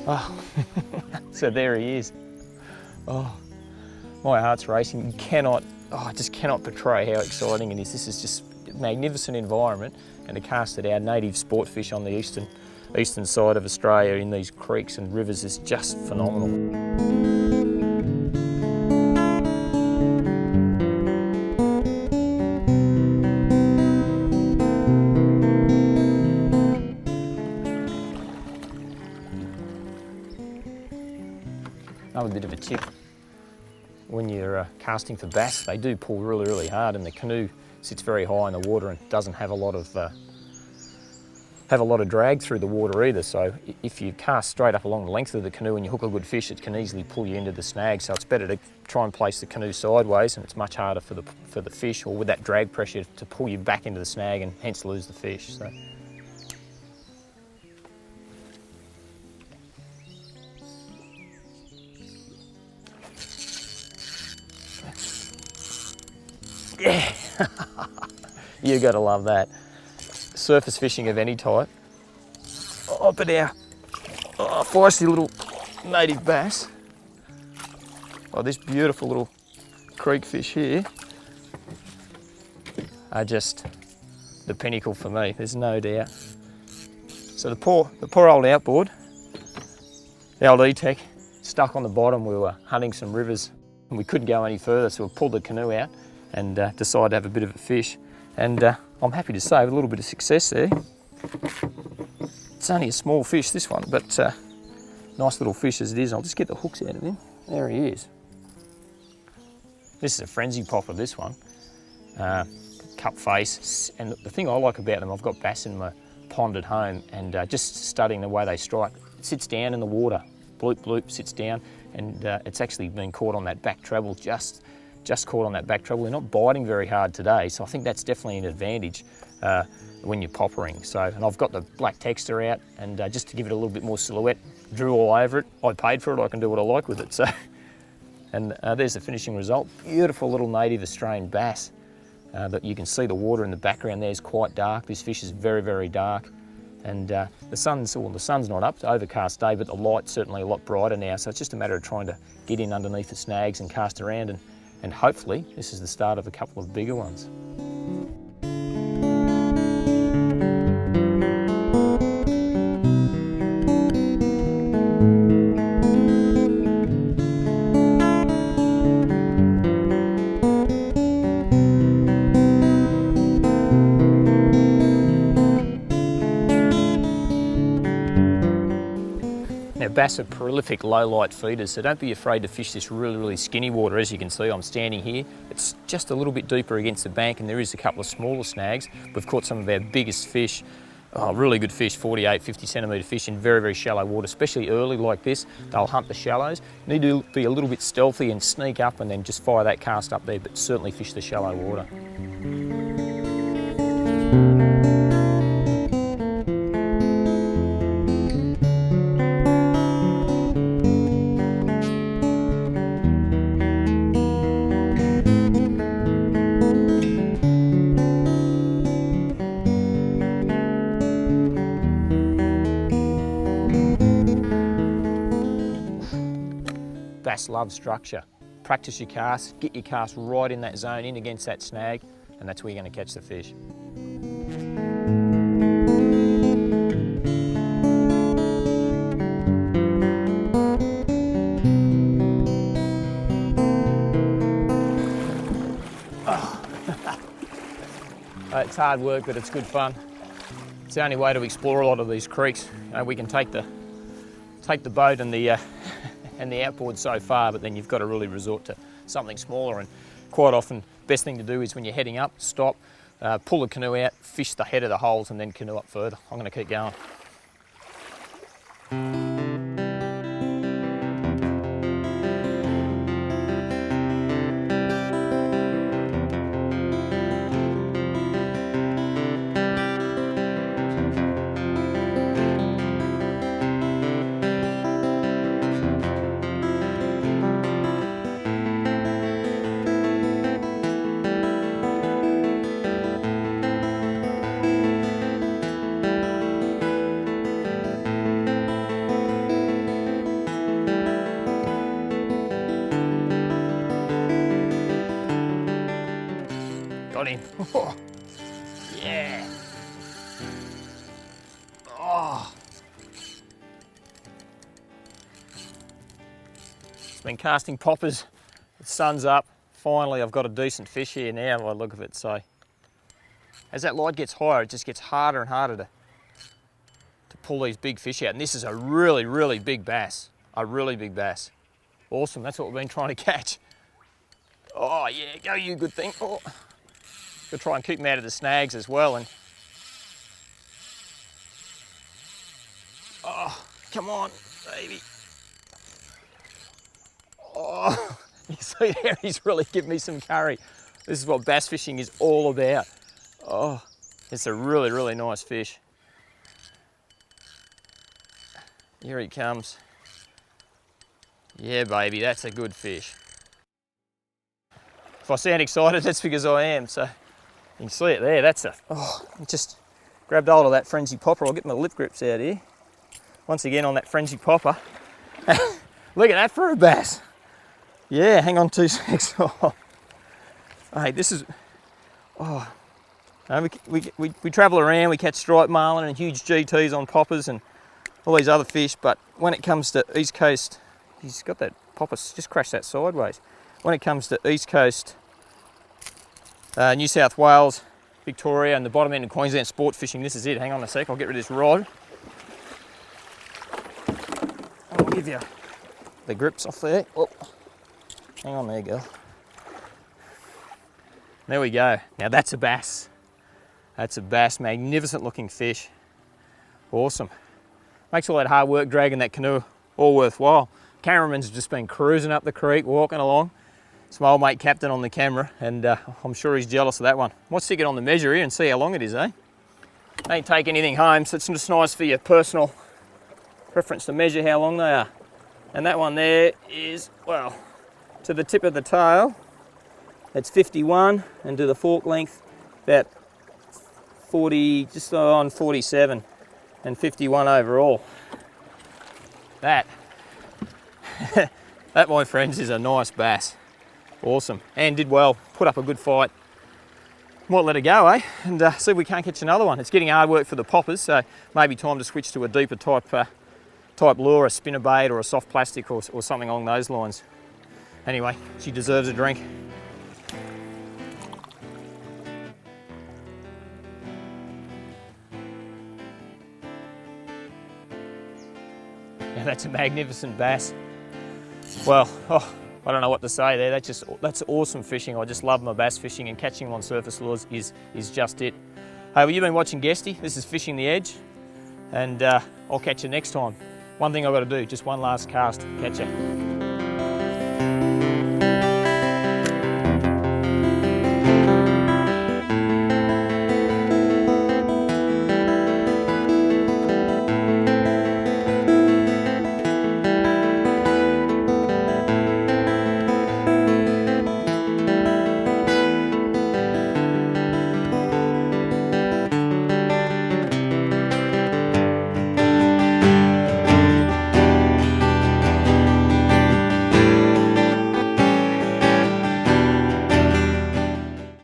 Oh, so there he is. Oh, my heart's racing. You cannot, I just cannot portray how exciting it is. This is just a magnificent environment, and to cast at our native sport fish on the eastern side of Australia in these creeks and rivers is just phenomenal. Another bit of a tip, when you're casting for bass, they do pull really, really hard, and the canoe sits very high in the water and doesn't have a lot of drag through the water either. So if you cast straight up along the length of the canoe and you hook a good fish, it can easily pull you into the snag. So it's better to try and place the canoe sideways, and it's much harder for the fish, or with that drag pressure, to pull you back into the snag and hence lose the fish. So. Yeah, you gotta love that. Surface fishing of any type. Oh, but our feisty little native bass. Oh, this beautiful little creek fish here are just the pinnacle for me, there's no doubt. So the poor old outboard, the old E-Tech, stuck on the bottom. We were hunting some rivers and we couldn't go any further, so we pulled the canoe out and decided to have a bit of a fish. And I'm happy to say with a little bit of success there. It's only a small fish, this one, but nice little fish as it is. I'll just get the hooks out of him. There he is. This is a frenzy popper, this one. Cup face. And the thing I like about them, I've got bass in my pond at home, and just studying the way they strike. It sits down in the water, bloop, bloop, sits down, and it's actually been caught on that back treble, just caught on that back treble. They're not biting very hard today, so I think that's definitely an advantage when you're poppering. So, and I've got the black texture out, and just to give it a little bit more silhouette, drew all over it. I paid for it, I can do what I like with it. So, and there's the finishing result. Beautiful little native Australian bass. That you can see the water in the background there is quite dark. This fish is very, very dark. And the sun's not up, it's an overcast day, but the light's certainly a lot brighter now. So it's just a matter of trying to get in underneath the snags and cast around, and hopefully this is the start of a couple of bigger ones. Now, bass are prolific low light feeders, so don't be afraid to fish this really, really skinny water. As you can see, I'm standing here. It's just a little bit deeper against the bank, and there is a couple of smaller snags. We've caught some of our biggest fish, really good fish, 48, 50 centimetre fish in very, very shallow water, especially early like this. They'll hunt the shallows. You need to be a little bit stealthy and sneak up and then just fire that cast up there, but certainly fish the shallow water. Bass love structure. Practice your cast, get your cast right in that zone, in against that snag, and that's where you're going to catch the fish. It's hard work, but it's good fun. It's the only way to explore a lot of these creeks. We can take the boat and the outboard so far, but then you've got to really resort to something smaller. And quite often, best thing to do is when you're heading up, stop, pull the canoe out, fish the head of the holes, and then canoe up further. I'm going to keep going. got him. Yeah. Oh. Been casting poppers, the sun's up. Finally, I've got a decent fish here now by the look of it. So as that light gets higher, it just gets harder and harder to pull these big fish out. And this is a really, really big bass. A really big bass. Awesome, that's what we've been trying to catch. Oh yeah, go you good thing. Oh. Gotta try and keep them out of the snags as well. And oh, come on, baby. Oh, you see there, he's really giving me some curry. This is what bass fishing is all about. Oh, it's a really, really nice fish. Here he comes. Yeah, baby, that's a good fish. If I sound excited, that's because I am. So you can see it there. That's I just grabbed hold of that frenzy popper. I'll get my lip grips out here. Once again on that frenzy popper. Look at that for a bass. Yeah, hang on 2 seconds. Oh. Hey, this is, oh. We travel around, we catch striped marlin and huge GTs on poppers and all these other fish, but when it comes to East Coast, he's got that popper, just crashed that sideways. When it comes to East Coast, New South Wales, Victoria and the bottom end of Queensland sport fishing, this is it. Hang on a sec, I'll get rid of this rod. I'll give you the grips off there. Oh. Hang on there, girl. There we go. Now that's a bass. That's a bass, magnificent looking fish. Awesome. Makes all that hard work dragging that canoe all worthwhile. Cameraman's just been cruising up the creek, walking along. It's my old mate Captain on the camera, and I'm sure he's jealous of that one. Might stick it on the measure here and see how long it is, eh? Ain't take anything home, so it's just nice for your personal preference to measure how long they are. And that one there is, well, to the tip of the tail, it's 51, and to the fork length, about 40, just on 47, and 51 overall. That, that, my friends, is a nice bass. Awesome, and did well, put up a good fight. Might let it go, eh? And see if we can't catch another one. It's getting hard work for the poppers, so maybe time to switch to a deeper type lure, a spinnerbait or a soft plastic or something along those lines. Anyway, she deserves a drink. Now that's a magnificent bass. Well, I don't know what to say there. That's awesome fishing. I just love my bass fishing, and catching them on surface lures is just it. Hey, well, you've been watching Guesty. This is Fishing the Edge, and I'll catch you next time. One thing I've got to do, just one last cast. Catch you.